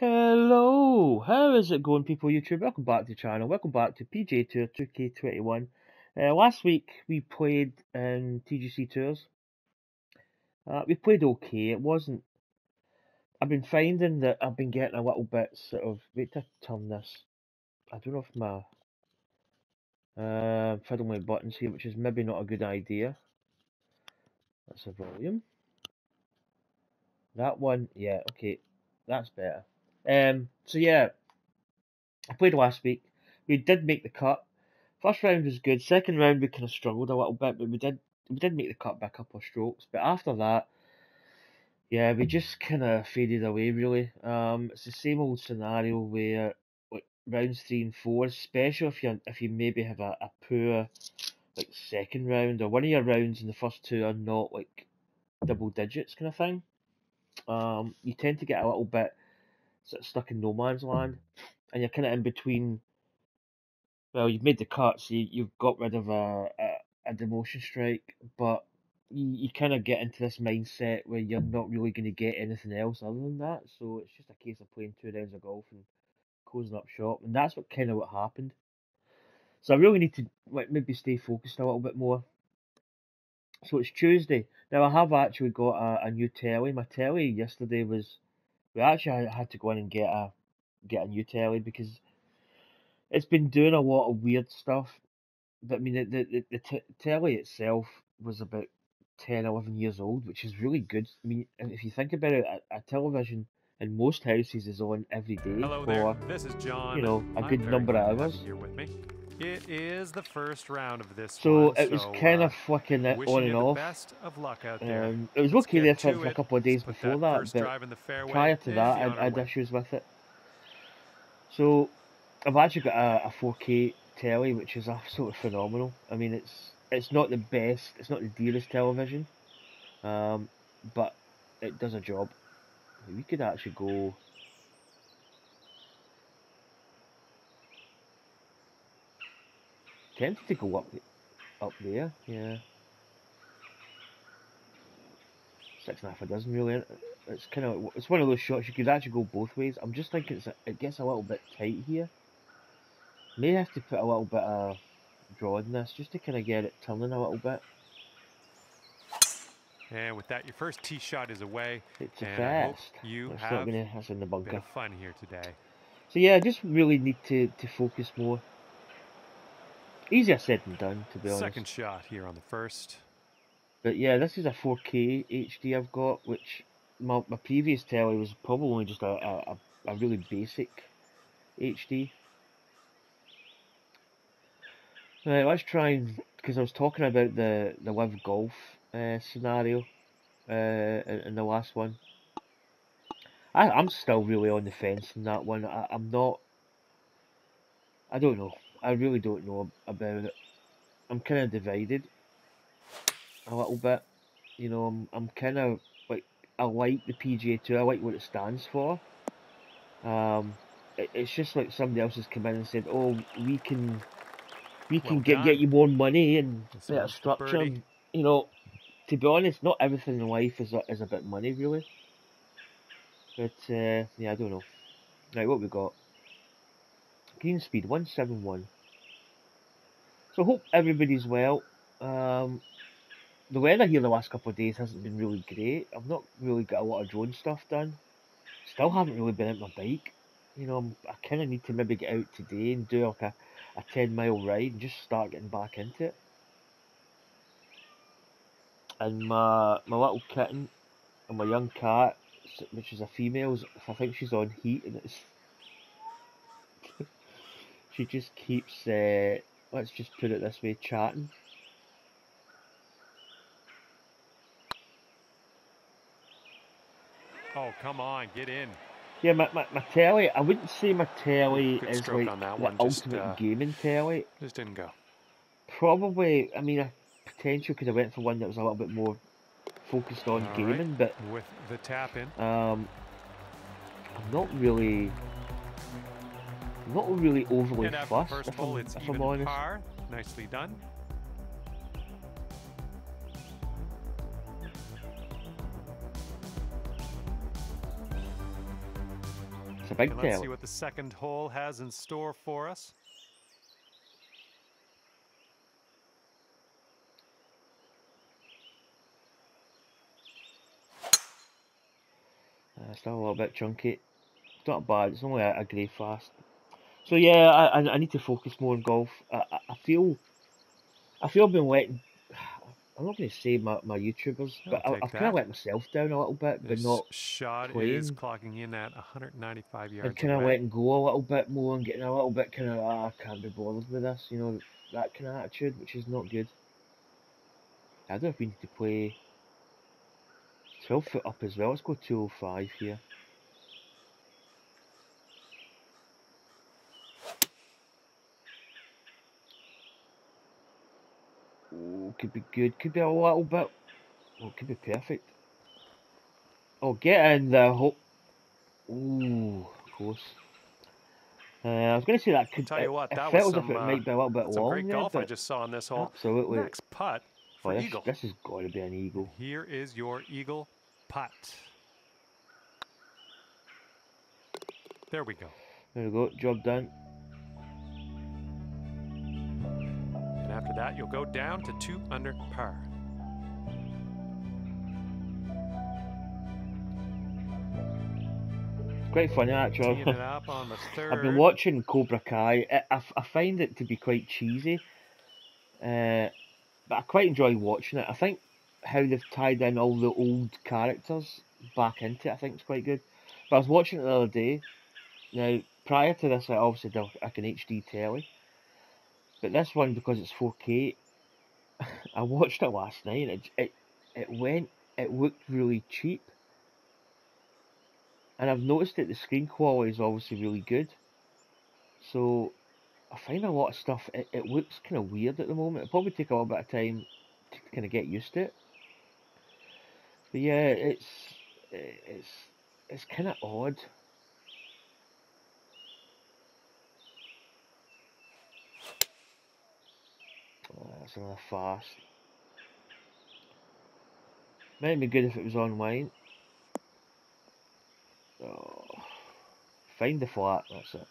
Hello, how is it going, people? YouTube, welcome back to the channel. Welcome back to PGA Tour 2K21. Last week we played in TGC Tours. We played okay. It wasn't. I've been finding that I've been getting a little bit sort of. Wait to turn this. I don't know if my fiddling with buttons here, which is maybe not a good idea. That's a volume. That one, yeah, okay, that's better. So yeah, I played last week. We did make the cut. First round was good. Second round we kind of struggled a little bit, but we did make the cut by a couple of strokes. But after that, yeah, we just kind of faded away really. It's the same old scenario where like rounds 3 and 4, especially if you maybe have a poor like second round or one of your rounds in the first two are not like double digits kind of thing. You tend to get a little bit sort of stuck in no man's land, and you're kind of in between. Well, you've made the cut, so you've got rid of a demotion strike, but you kind of get into this mindset where you're not really going to get anything else other than that. So it's just a case of playing 2 rounds of golf and closing up shop, and that's what happened. So I really need to like maybe stay focused a little bit more. So it's Tuesday now. I have actually got a new telly. My telly yesterday was. We actually had to go in and get a new telly because it's been doing a lot of weird stuff. But I mean, the telly itself was about 10, 11 years old, which is really good. I mean, and if you think about it, a television in most houses is on every day Hello for, there, this is John. a I'm good very number glad of to have hours. you here with me. It is the first round of this So one, it was so kind of flicking it on wishing and you the off. best of luck out there. It was Let's okay there get for, to for a it. couple of Let's days put before that that, first but drive in the fairway prior to and be that, on I our had way. issues with it. So I've actually got a 4K telly, which is absolutely phenomenal. I mean, it's not the best, it's not the dearest television, um, but it does a job. We could actually go. Tempted to go up there, yeah. 6.5 a dozen really. It's kind of it's one of those shots you could actually go both ways. I'm just thinking it gets a little bit tight here. May have to put a little bit of draw in this just to kind of get it turning a little bit. And with that, your first tee shot is away, It's a and I hope fast. you It's not have gonna. That's in the a bit bunker. of fun here today. So yeah, I just really need to focus more. Easier said than done, to be honest. Second shot here on the first. But yeah, this is a 4K HD I've got, which my previous telly was probably only just a really basic HD. Right, let's try and, because I was talking about the live golf scenario in the last one. I'm still really on the fence in that one. I'm not. I don't know. I really don't know about it. I'm kind of divided a little bit. I'm kind of like, I like the PGA Tour. I like what it stands for. It's just like somebody else has come in and said, "Oh, we can Well get done. you more money and This better one's the structure." birdie. And, to be honest, not everything in life is about money, really. But yeah, I don't know. Right, what we got? Green speed 171. So hope everybody's well. Um, the weather here the last couple of days hasn't been really great. I've not really got a lot of drone stuff done. Still haven't really been out my bike. I kind of need to maybe get out today and do like a 10-mile ride and just start getting back into it. And my little kitten and my young cat, which is a female, I think she's on heat, and she just keeps, let's just put it this way, chatting. Oh, come on, get in. Yeah, my telly, I wouldn't say my telly Good is stroke like on that the one. ultimate gaming telly. Just didn't go. Probably, I mean, a potential could have went for one that was a little bit more focused on All right, gaming, but with the tap in. I'm not really overly And after the fussed, first if hole, I'm it's if I'm even honest. par. Nicely done. a big And let's telly. see what the second hole has in store for us. Still a little bit chunky. It's not bad. It's only a grey fast. So yeah, I need to focus more on golf. I feel I've been letting. I'm not going to say my YouTubers, but I'll take I've kind of that. let myself down a little bit by This not shot is playing clocking in at 195 and yards kind of away. letting go a little bit more and getting a little bit kind of I can't be bothered with this, you know, that kind of attitude, which is not good. I don't know if we need to play 12 foot up as well. Let's go 205 here. Oh, could be good. Could be a little bit. Oh, could be perfect. Oh, get in the hole. Ooh, close. I was going to say that could. Tell you what, It that was felt as if it might be a little bit some long great there, golf I but just saw on this hole. absolutely. Next putt for Oh, eagle. this has got to be an eagle. And here is your eagle putt. There we go. There we go. Job done. And after that, you'll go down to 2 under par. Quite funny actually. Teeing it up on the third. I've been watching Cobra Kai. I find it to be quite cheesy, but I quite enjoy watching it. I think how they've tied in all the old characters back into it, I think it's quite good. But I was watching it the other day. Now, prior to this, I obviously did like an HD telly, but this one, because it's 4K, I watched it last night and it looked really cheap. And I've noticed that the screen quality is obviously really good. So I find a lot of stuff, it looks kind of weird at the moment. It'll probably take a little bit of time to kind of get used to it. But yeah, it's kind of odd. That's another fast. Might be good if it was online. Oh, find the flat, that's it.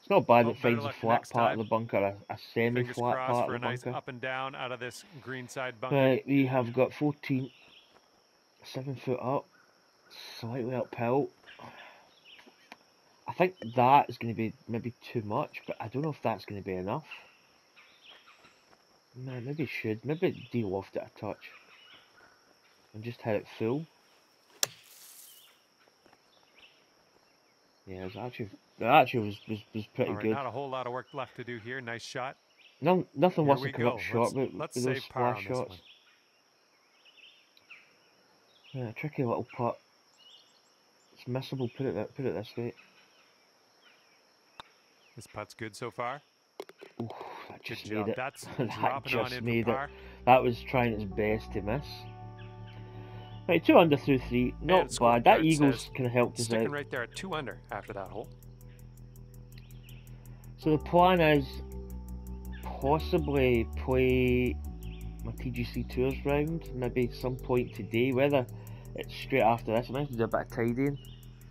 It's not bad Oh, it finds a flat part of the bunker, a semi-flat part for of a the nice bunker. up and down out of this greenside bunker. Right, we have got 14, 7 foot up, slightly uphill. I think that is going to be maybe too much, but I don't know if that's going to be enough. Man, maybe should. Maybe de-loft it a touch. And just hit it full. Yeah, it actually was pretty All right, good. not a whole lot of work left to do here. Nice shot. No, nothing Here wants to we come go. up short with Let's those save par splash on this shots. one. Yeah, tricky little putt. It's missable. Put it this way. This putt's good so far. Ooh, that just Good made job. it. That's That dropping on just in made for it. par. That was trying its best to miss. Right, 2 under through 3. Not bad. That eagle's kind of helped us sticking out. right there at 2 under after that hole. So the plan is possibly play my TGC Tours round, maybe some point today, whether it's straight after this. I might have to do a bit of tidying.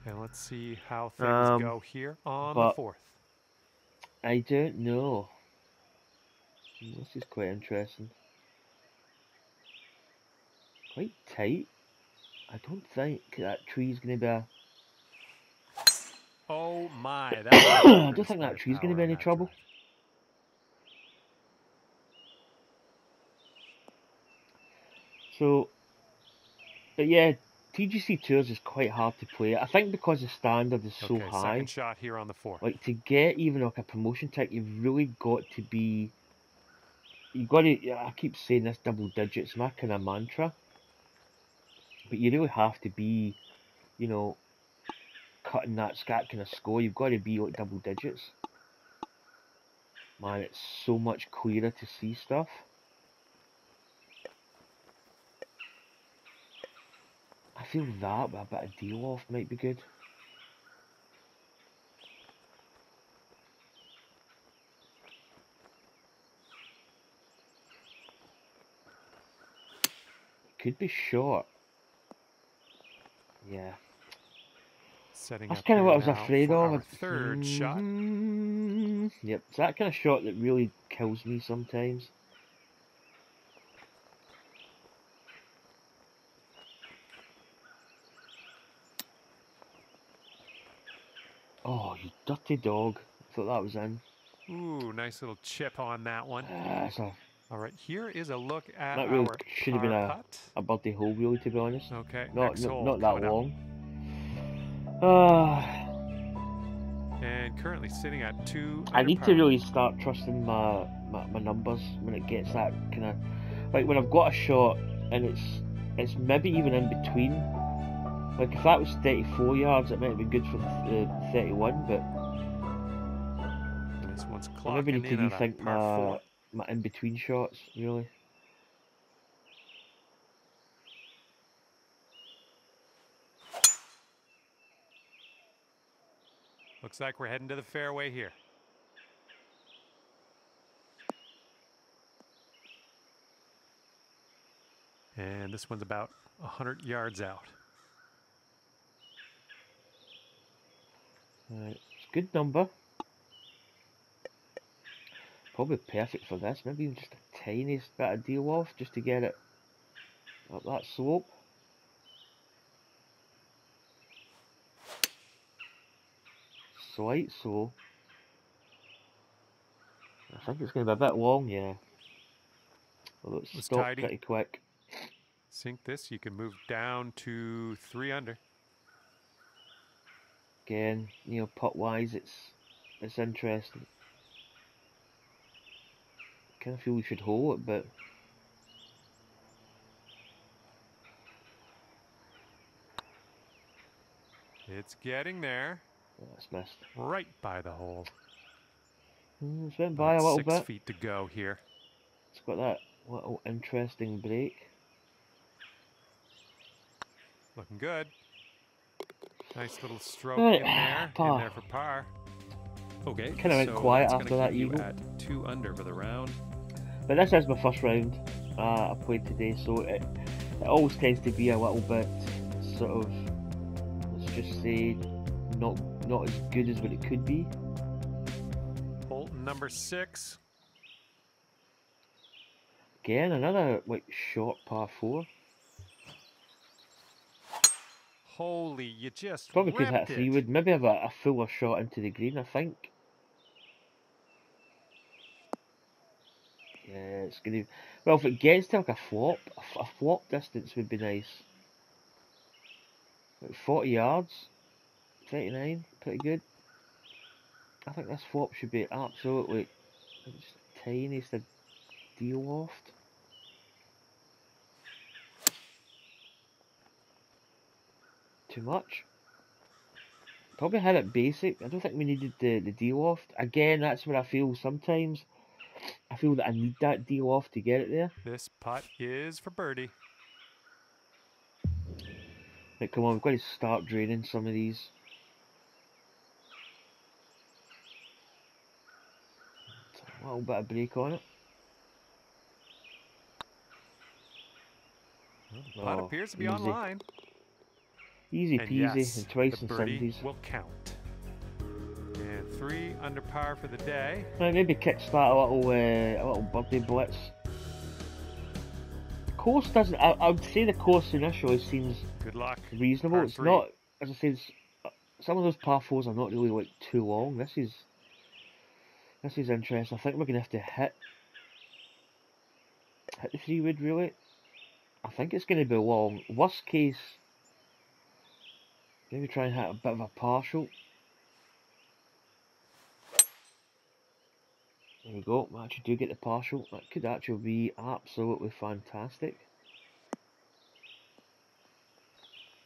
And let's see how things go here on the 4th. I don't know. This is quite interesting. Quite tight. I don't think that tree's going to be a... Oh my, I don't think that tree's going to be any trouble. So, but yeah, TGC Tours is quite hard to play. I think because the standard is so high. Second shot here on the 4th. Like, to get even like a promotion tick, you've really got to be... You've got to... I keep saying this, double digits, my kind of mantra. But you really have to be, you know, cutting that kind of score. You've got to be like double digits. Man, it's so much clearer to see stuff. I feel that, but a bit of de-loft might be good. Could be short. Yeah. Setting That's up kind of here what I was now afraid for of. our third shot. Yep, it's that kind of shot that really kills me sometimes. Oh, you dirty dog. I thought that was in. Ooh, nice little chip on that one. All right, here is a look at That really our should have been par putt. a birdie hole, really, to be honest. Okay, Not next hole not that coming up. long. And currently sitting at 2 I under need par. to really start trusting my numbers when it gets that kind of, like when I've got a shot and it's maybe even in between. Like if that was 34 yards, it might have been good for 31, but This one's I maybe clocking need to in at a rethink par 4. my in between shots, really. Looks like we're heading to the fairway here. And this one's about 100 yards out. Right, it's a good number. Probably perfect for this. Maybe even just a tiniest bit of deal off just to get it up that slope. Slight so. I think it's going to be a bit long, yeah. Although it's stopped tidy. pretty quick. Sink this, you can move down to 3 under. Again, you know, putt wise, it's interesting. Kind of feel we should hold it, but It's getting there. oh, it's missed. Right by the hole. It's went by a little 6 bit. feet to go here. It's got that little interesting break. Looking good. Nice little stroke Right, in there for par. Okay, Kind of went so quiet that's after gonna that keep you eagle. at 2 under for the round. But this is my first round I played today, so it always tends to be a little bit sort of, let's just say, not as good as what it could be. Hole number 6. Again, another like short par 4. Holy, you just Probably could hit ripped a it. 3-wood, maybe have a fuller shot into the green, I think. Yeah, it's gonna. Well, if it gets to like a flop, a flop distance would be nice. Like 40 yards, 39, pretty good. I think this flop should be absolutely just the tiniest of deal loft. Too much. Probably had it basic. I don't think we needed the deal loft. Again, that's where I feel sometimes. I feel that I need that deal off to get it there. This putt is for birdie. Like, come on, we've got to start draining some of these. A little bit of break on it. Well, the putt appears to be easy. online. Easy And peasy, yes, and twice the in birdie Cindy's. will count. And 3 under par for the day. Right, maybe kickstart a little birdie blitz. The course doesn't. I would say the course initially seems Good luck. reasonable. Par It's 3. not, as I said, some of those par 4s are not really like too long. This is interesting. I think we're gonna have to hit the 3-wood really. I think it's gonna be long. Worst case, maybe try and hit a bit of a partial. There we go. We actually do get the partial. That could actually be absolutely fantastic.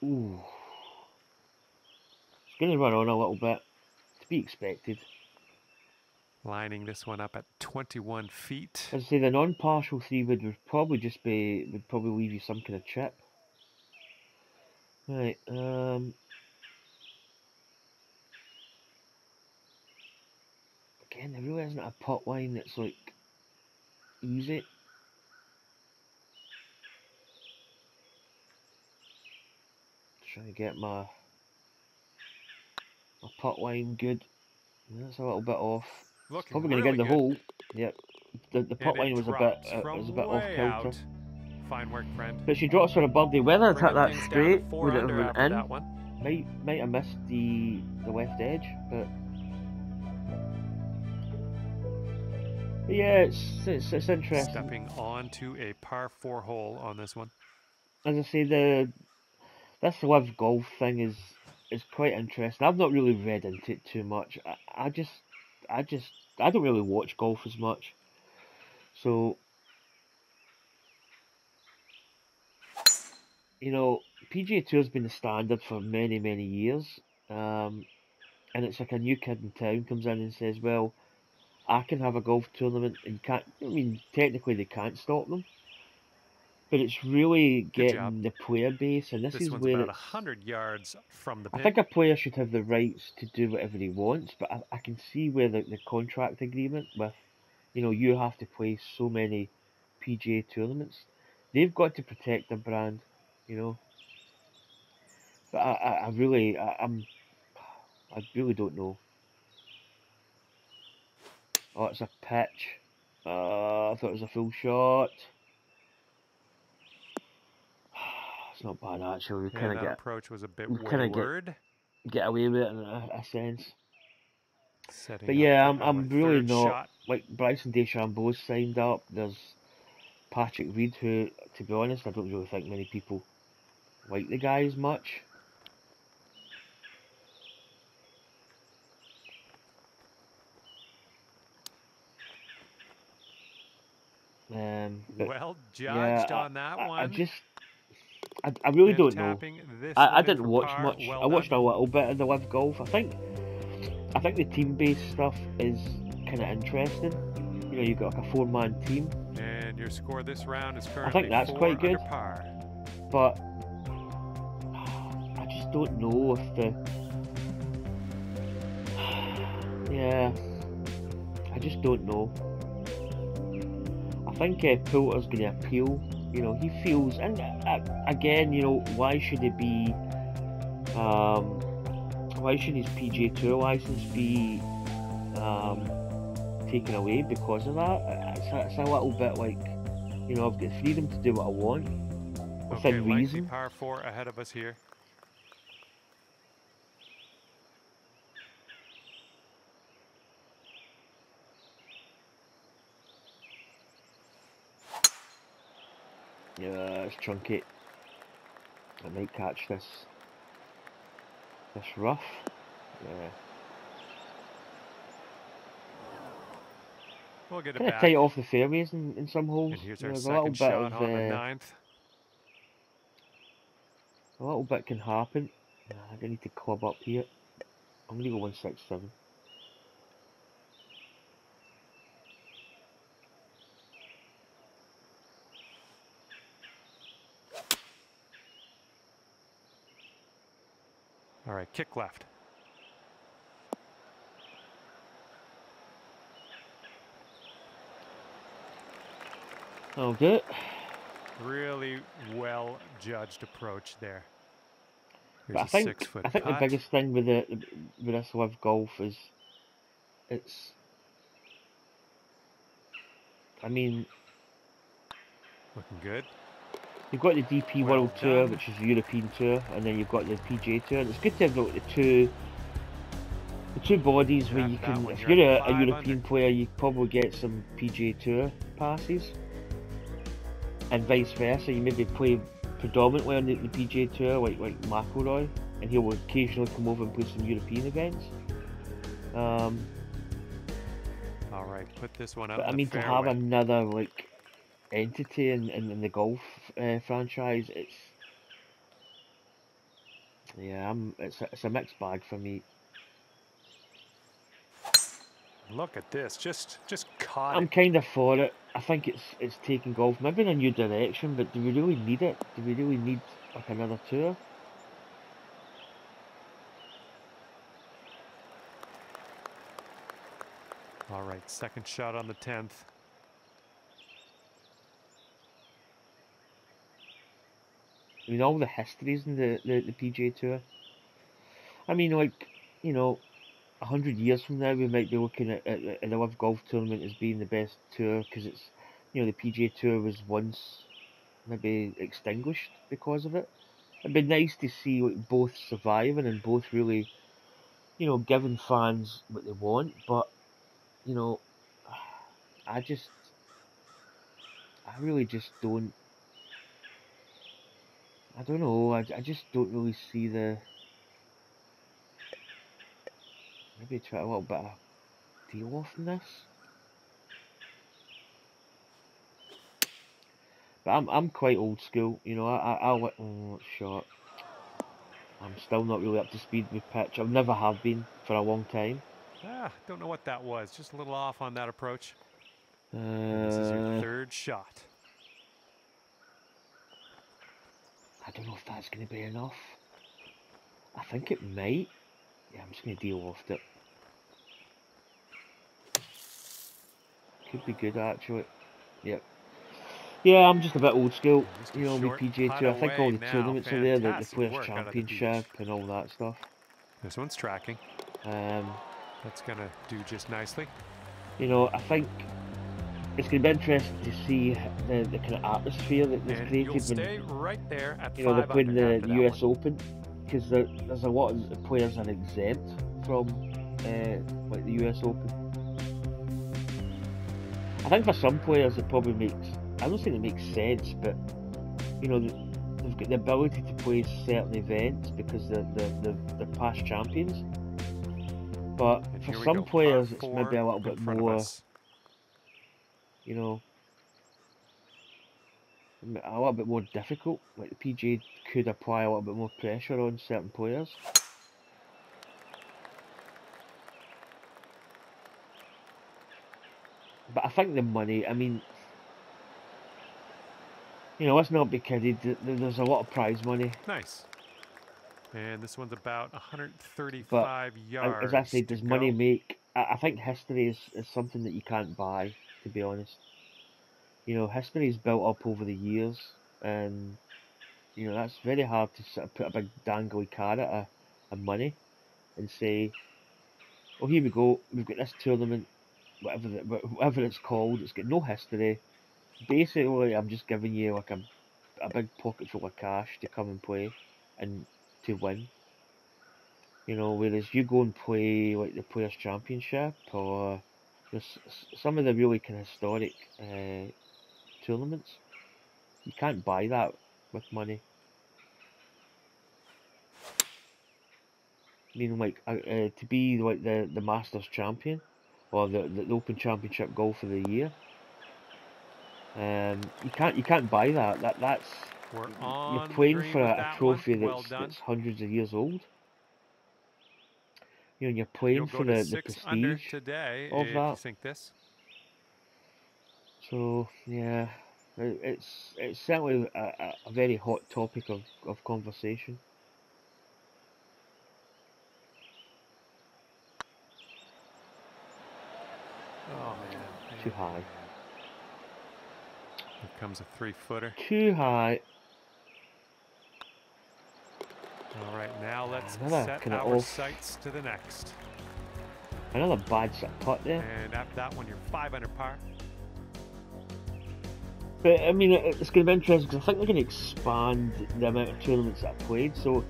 Ooh. It's going to run on a little bit. To be expected. Lining this one up at 21 feet. As I say, the non-partial 3-wood would probably leave you some kind of chip. Right, again, there really isn't a putt line that's like easy. Trying to get my My putt line good. That's a little bit off. Looking Probably going to really get in the good. hole. Yep. The putt And line it was drops a from bit off way kilter. out. Fine work, friend. But she drops for a birdie. Whether it's at Bringing that things down to straight 4 would it have under been after in? that one. Might have missed the left edge, but yeah, it's interesting. Stepping onto a par 4 hole on this one. As I say, this live golf thing is quite interesting. I've not really read into it too much. I don't really watch golf as much, so you know, PGA Tour's been the standard for many years, and it's like a new kid in town comes in and says, "Well, I can have a golf tournament, and you can't." I mean, technically they can't stop them, but it's really Good job. getting the player base, and This is one's where about it's. 100 yards from the I pin. think a player should have the rights to do whatever he wants, but I can see where the contract agreement with, you know, you have to play so many PGA tournaments. They've got to protect their brand, you know. But I really, I really don't know. Oh, it's a pitch. I thought it was a full shot. It's not bad actually. We kind And of that approach was a bit wayward. get away with it in a sense. Setting But up yeah, for I'm our really third not shot. like Bryson DeChambeau's signed up. There's Patrick Reed, who, to be honest, I don't really think many people like the guy as much. But Well judged yeah, on that one. I really And don't know. tapping this I one in didn't for watch par. much. Well I watched done. a little bit of the live golf. I think the team-based stuff is kind of interesting. You know, you've got like a four-man team. And your score this round is currently I think that's 4 quite good. under par. But I just don't know if yeah, I just don't know. I think Poulter's going to appeal. You know, he feels, and again, you know, why should it be? Why should his PGA Tour license be taken away because of that? It's a little bit like, you know, I've got freedom to do what I want within Okay, lengthy reason. par 4 ahead of us here. Yeah, it's chunky. I might catch this rough. Yeah. We'll get it Kind of back. tight off the fairways in some holes. And here's You our know, there's a little second bit shot of on the 9th. a little bit can happen. I need to club up here. I'm gonna go 167. All right, kick left. Okay. Really well judged approach there. Here's But a 6-foot I think the putt. biggest thing with this live golf is it's. I mean, Looking good. you've got the DP Well World Tour, done. which is the European Tour, and then you've got the PGA Tour. And it's good to have the two bodies where you can. If you're a European player, you probably get some PGA Tour passes, and vice versa. You maybe play predominantly on the PGA Tour, like McIlroy, and he will occasionally come over and play some European events. All right, put this one out. But I in mean, the to have fairway. another like entity in the golf franchise, it's a mixed bag for me. Look at this, just caught I'm it. kind of for it. I think it's taking golf maybe in a new direction, but do we really need it? Do we really need like another tour? All right, second shot on the 10th. I mean, all the histories in the PGA Tour. I mean, like you know, 100 years from now, we might be looking at the Live Golf Tournament as being the best tour because it's, you know, the PGA Tour was once maybe extinguished because of it. It'd be nice to see like both surviving and both really, you know, giving fans what they want. But you know, I really just don't. I don't know. I just don't really see the. Maybe try a little bit of deal off in this. But I'm quite old school. You know, I let shot. I'm still not really up to speed with pitch. I never have been for a long time. Don't know what that was. Just a little off on that approach. This is your third shot. I don't know if that's going to be enough. I think it might. Yeah, I'm just going to deal off it. Could be good actually. Yep. Yeah, I'm just a bit old school. You know, with PGA Tour. I think all the tournaments are there, the Players Championship and all that stuff. This one's tracking. That's gonna do just nicely. You know, I think it's going to be interesting to see the kind of atmosphere that's created when stay right there at you know they're playing the US Open, because there's a lot of players that are exempt from like the US Open. I think for some players it probably makes, I don't think it makes sense, but you know they've got the ability to play certain events because they're past champions. But for some players it's maybe a little bit more, you know, a little bit more difficult. Like the PGA could apply a little bit more pressure on certain players. But I think the money, I mean, you know, let's not be kidded, there's a lot of prize money. Nice. And this one's about 135 yards. As I say, does money make... I think history is something that you can't buy, to be honest. You know, history is built up over the years, and, you know, that's very hard to sort of put a big dangly carrot of money and say, well, here we go, we've got this tournament, whatever it's called, it's got no history. Basically, I'm just giving you like a big pocket full of cash to come and play and to win. You know, whereas you go and play like the Players Championship or some of the really kind of historic tournaments, you can't buy that with money. I mean, like to be like the Masters champion or the Open Championship golf of the year, you can't buy that. That's you're playing for a trophy that's hundreds of years old. You know, you're playing for the prestige today of if that. You sink this. So yeah, it's certainly a very hot topic of conversation. Oh man, too high. Here comes a 3-footer. Too high. All right, now let's set our sights to the next. Another bad sort of putt there. And after that one, you're 5 under par. But I mean, it's going to be interesting because I think they're going to expand the amount of tournaments that are played. So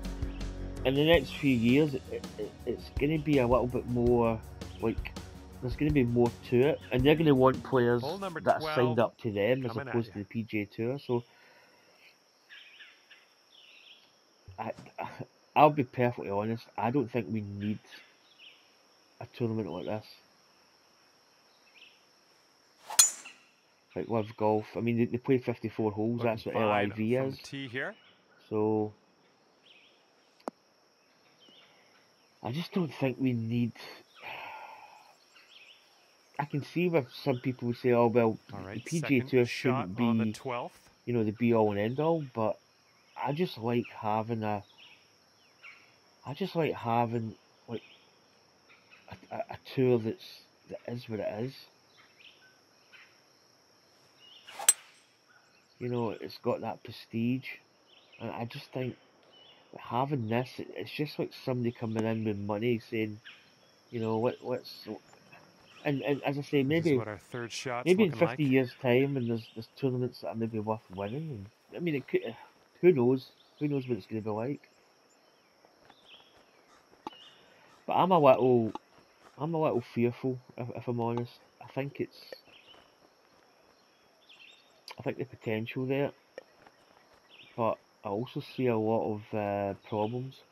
in the next few years, it's going to be a little bit more like there's going to be more to it, and they're going to want players that are signed up to them as opposed to the PGA Tour. So I'll be perfectly honest. I don't think we need a tournament like this. Like Live Golf. I mean, they play 54 holes. That's what LIV is. Here. So I just don't think we need. I can see where some people would say, "Oh well, the PGA Tour shouldn't be, you know, the be all and end all." But I just like having like a tour that is what it is. You know, it's got that prestige, and I just think having this, it's just like somebody coming in with money saying, you know, what's, and as I say, This is maybe what our third shot's maybe in looking 50 like. years' time, and there's tournaments that are maybe worth winning. And I mean, it could, who knows? Who knows what it's going to be like? But I'm a little fearful, if I'm honest. I think the potential there, but I also see a lot of problems.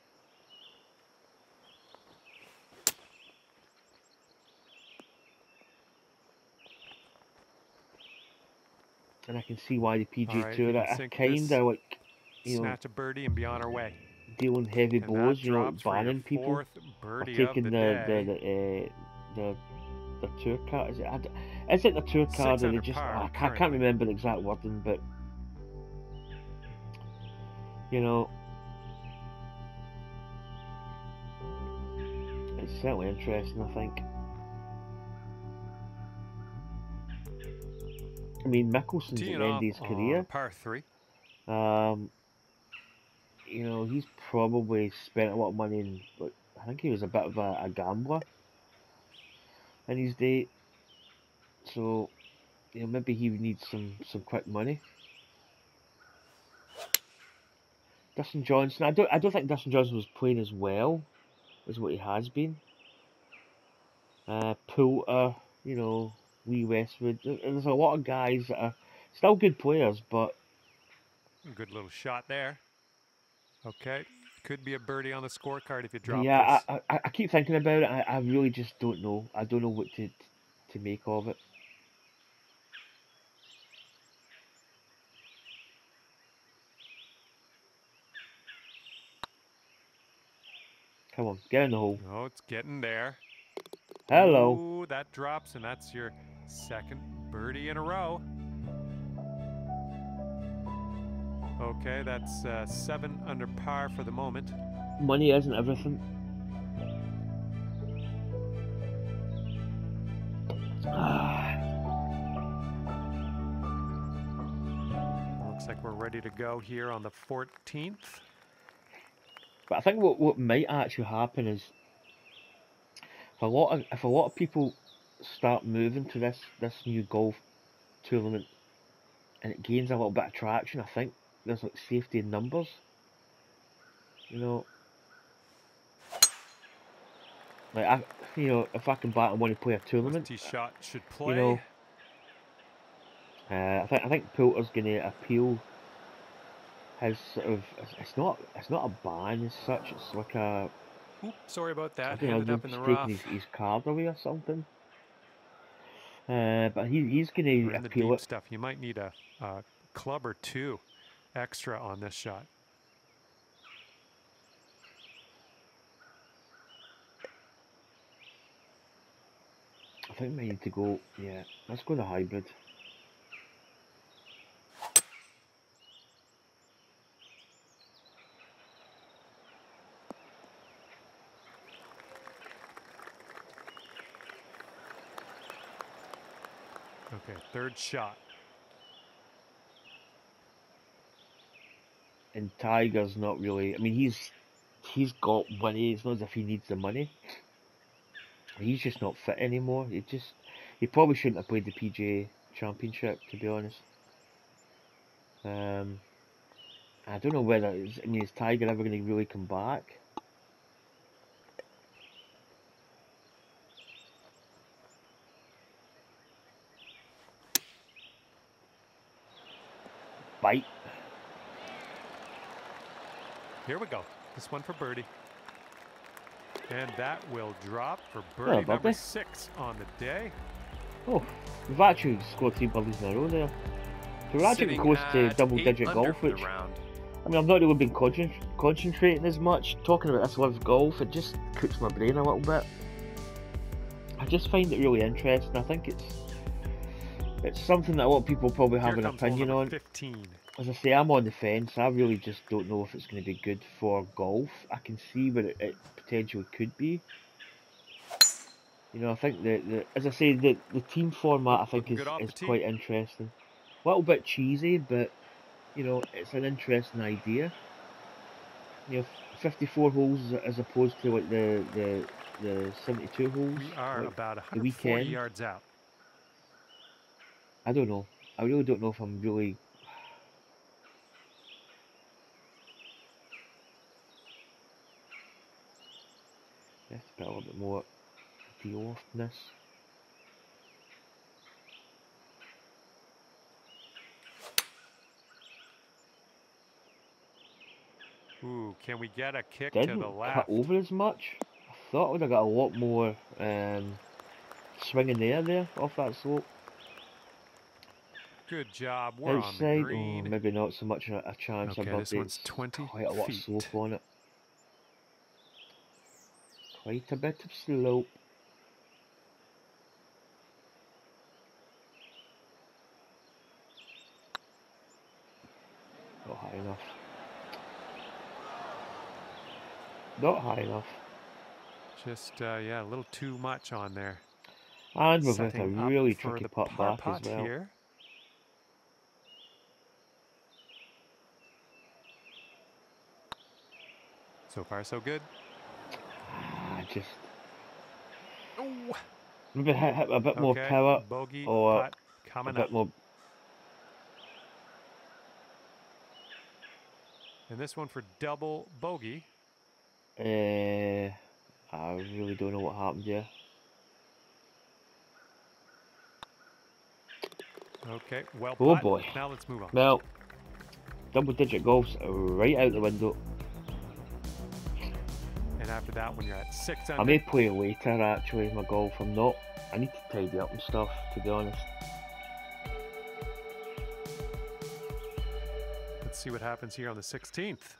And I can see why the PGA Right, Tour we can are sink kind this, of like, you know, snatch a birdie, and be on our way. dealing heavy And that blows, you know, drops like for your banning people fourth or birdie of taking the the day. the tour card. Is it the tour card, 6 or they under just? par I can't currently. remember the exact wording, but you know, it's certainly interesting. I think. I mean, Mickelson's at Teeing the end of off his on a career. par 3. You know, he's probably spent a lot of money in. Like, I think he was a bit of a gambler in his day, so you know maybe he needs some quick money. Dustin Johnson, I don't think Dustin Johnson was playing as well as what he has been. Poulter, you know, Lee Westwood. There's a lot of guys that are still good players, but Good little shot there. Okay, could be a birdie on the scorecard if you drop yeah, this. I keep thinking about it. I really just don't know. I don't know what to make of it. Come on, get in the hole. Oh, it's getting there. Hello. Ooh, that drops, and that's your second birdie in a row. Okay, that's 7 under par for the moment. Money isn't everything. Looks like we're ready to go here on the 14th. But I think what might actually happen is if a lot of people start moving to this new golf tournament and it gains a little bit of traction, I think there's like safety in numbers. You know, like if I can bat and want to play a This tournament, tee shot should you play. know, I think Poulter's going to appeal his sort of. It's not a ban as such. It's like a. Oop, sorry about I that. don't know. Ended They're up in the just taking rough. his card away or something. But he's going We're to in the appeal deep it. stuff. You might need a club or two extra on this shot. I think we need to go. Yeah, let's go the hybrid. Okay, third shot. And Tiger's not really. I mean, he's got money. It's not as if he needs the money. He's just not fit anymore. He probably shouldn't have played the PGA Championship, to be honest. I don't know whether I mean, is Tiger ever going to really come back? Bite. Here we go. This one for birdie. And that will drop for birdie number 6 on the day. Oh, we've actually scored 3 birdies in a row there. So we're actually close to double-digit golf, which I mean, I've not really been concentrating as much. Talking about this live golf, it just cooks my brain a little bit. I just find it really interesting. I think it's something that a lot of people probably have an opinion on. 15. As I say, I'm on the fence. I really just don't know if it's going to be good for golf. I can see what it potentially could be. You know, I think as I say, the team format I think is quite interesting. A little bit cheesy, but you know, it's an interesting idea. You know, 54 holes as opposed to like the 72 holes. We are like about the 140 weekend. yards out. I don't know. I really don't know if I'm really. Let's put a little bit more deal off this. Ooh, can we get a kick Didn't to the cut left? over as much. I thought I would have got a lot more swing in the air there off that slope. Good job. We're on the Outside, green. oh, maybe not so much a chance. Okay, this one's 20 quite a lot of feet. slope on it. Quite a bit of slope. Not high enough. Not high enough. Just, yeah, a little too much on there. And we've got a Setting up really for tricky the putt par back as putt well. here. So far, so good. Just Oh. maybe hit a bit more power Bogey or putt coming a bit up. more. And this one for double bogey. I really don't know what happened there. Okay, well, Oh putt. boy. Now let's move on. Well, double-digit golf's right out the window. And after that, when you're at 6 I under, may play later actually my golf. I'm not. I need to tidy up and stuff, to be honest. let's see what happens here on the 16th.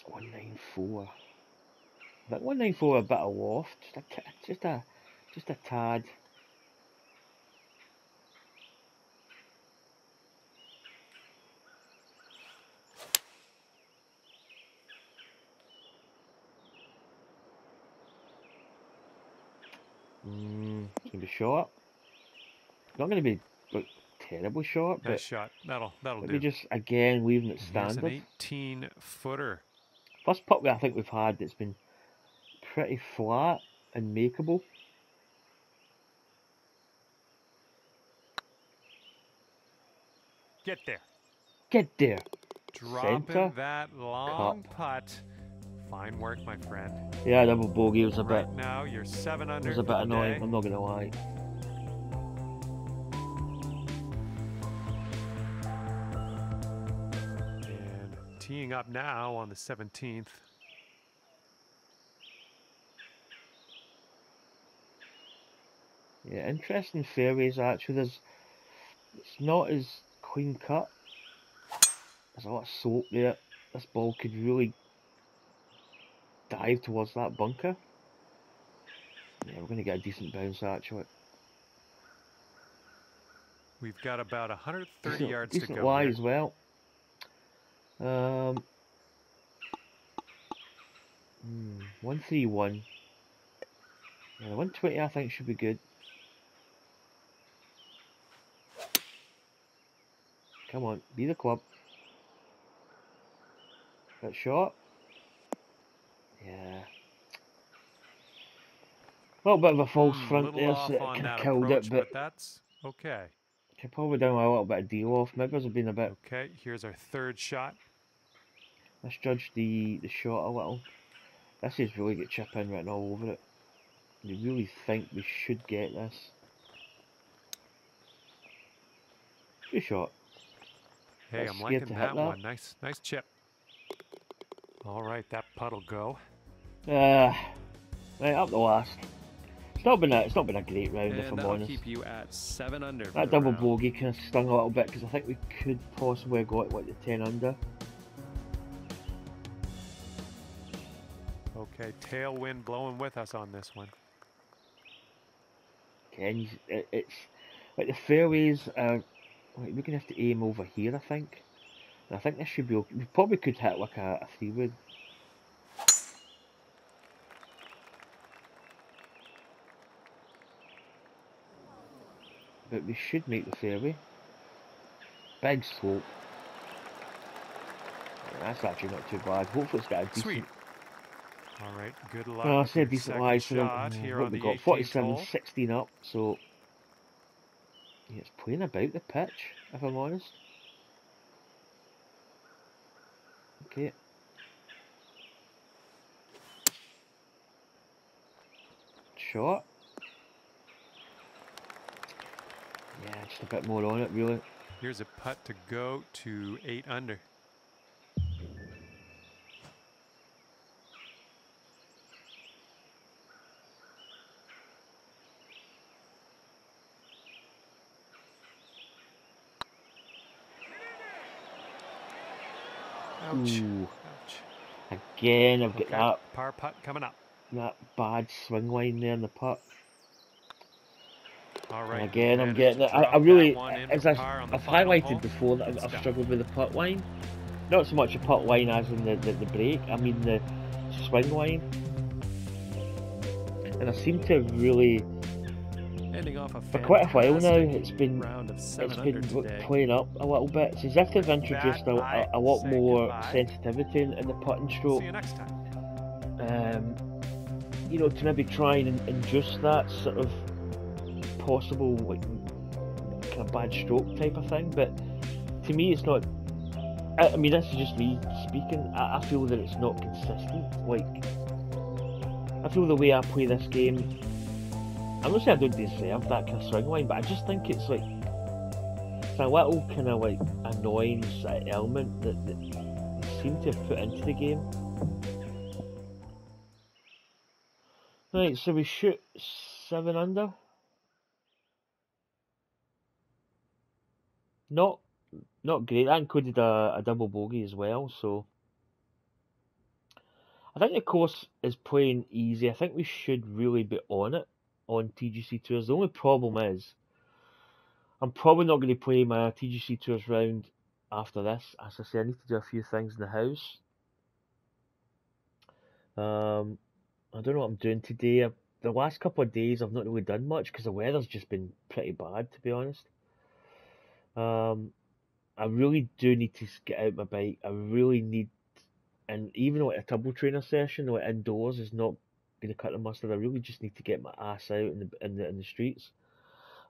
.194. I think 194 a bit of loft, just a tad. It's gonna be short. Not gonna be like, terribly short, Nice but shot. That'll maybe do. just again leaving it And here's an standard. 18-footer. First putt I think we've had that's been pretty flat and makeable. Get there. Get there. Dropping Centre. that long putt. Fine work, my friend. Yeah, double bogey was a Right bit. now, you're 7 It under was a for bit the annoying. day. I'm not gonna lie. And teeing up now on the 17th. Yeah, interesting fairways actually. It's not as clean cut. There's a lot of slope there. This ball could really dive towards that bunker. Yeah, we're gonna get a decent bounce actually. We've got about 130 yards to Decent go lie here. as well. 131. Yeah, 120 I think should be good. Come on, be the club. That shot. Yeah. A little bit of a false front Little there, off so it on kind of that killed approach, it, but that's okay. could probably done a little bit of deal off. Maybe there's been a bit. Okay, here's our third shot. Let's judge the shot a little. This is really got chip in written all over it. You really think we should get this? Good shot. Hey, That's I'm scared liking to hit that that. one. Nice chip. All right, that putt'll go. Right up the last. It's not been a great round if And I'm that'll honest. keep you at 7 under. for That the double round. bogey kind of stung a little bit because I think we could possibly have got like the 10 under. Okay, tailwind blowing with us on this one. Again, it's like the fairways are. Like, we're gonna have to aim over here, I think. And I think this should be okay. We probably could hit like a 3-wood. But we should make the fairway. Big slope. That's actually not too bad. Hopefully it's got a decent... Sweet. All right, good luck Well, I with say a your decent second lie, so shot here what on we the got? 18th 47, hole. 16 up, so... Yeah, it's playing about the pitch, if I'm honest. Okay. Shot. Yeah, just a bit more on it, really. Here's a putt to go to 8 under. Ouch. Ooh. Ouch. Again, I've got Okay, that par putt coming up. bad swing line there in the putt. All right. And again, I'm managed getting to it. I drop really, that one in as for par on the I've final highlighted hole. before, that Good I've stuff. struggled with the putt line. Not so much the putt line as in the break. I mean the swing line. And I seem to have really, Ending off a for quite a while now, fantastic it's been round of 7 under today. playing up a little bit. It's as if they've introduced I a lot say more goodbye. sensitivity in the putting stroke. See you next time. You know, to maybe try and induce that sort of possible, like, kind of bad stroke type of thing. But to me, it's not. I mean, this is just me speaking. I feel that it's not consistent. Like, I feel the way I play this game, I'm not saying I don't deserve that kind of swing line, but I just think it's like, it's a little kind of like annoying sort of element that they seem to have put into the game. Right, so we shoot 7 under. Not great. That included a double bogey as well, so I think the course is playing easy. I think we should really be on it on TGC Tours. The only problem is I'm probably not going to play my TGC Tours round after this. As I say, I need to do a few things in the house. I don't know what I'm doing today. The last couple of days I've not really done much because the weather's just been pretty bad, to be honest. I really do need to get out my bike. I really need, and even like a turbo trainer session, like indoors, is not going to cut the mustard. I really just need to get my ass out in the streets,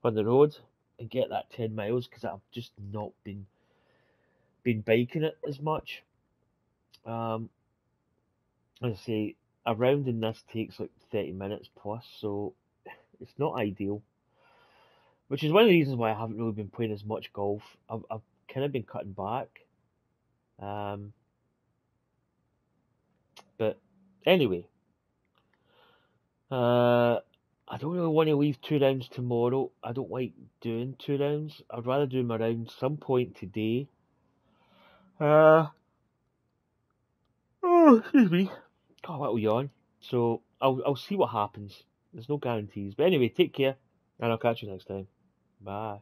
on the road, and get that 10 miles because I've just not been biking it as much. As I say, a round in this takes like 30 minutes plus, so it's not ideal. Which is one of the reasons why I haven't really been playing as much golf. I've kind of been cutting back. But anyway, I don't really want to leave 2 rounds tomorrow. I don't like doing 2 rounds. I'd rather do my round some point today. Oh, excuse me. Got a little yawn. So I'll see what happens. There's no guarantees. But anyway, take care, and I'll catch you next time. Bye.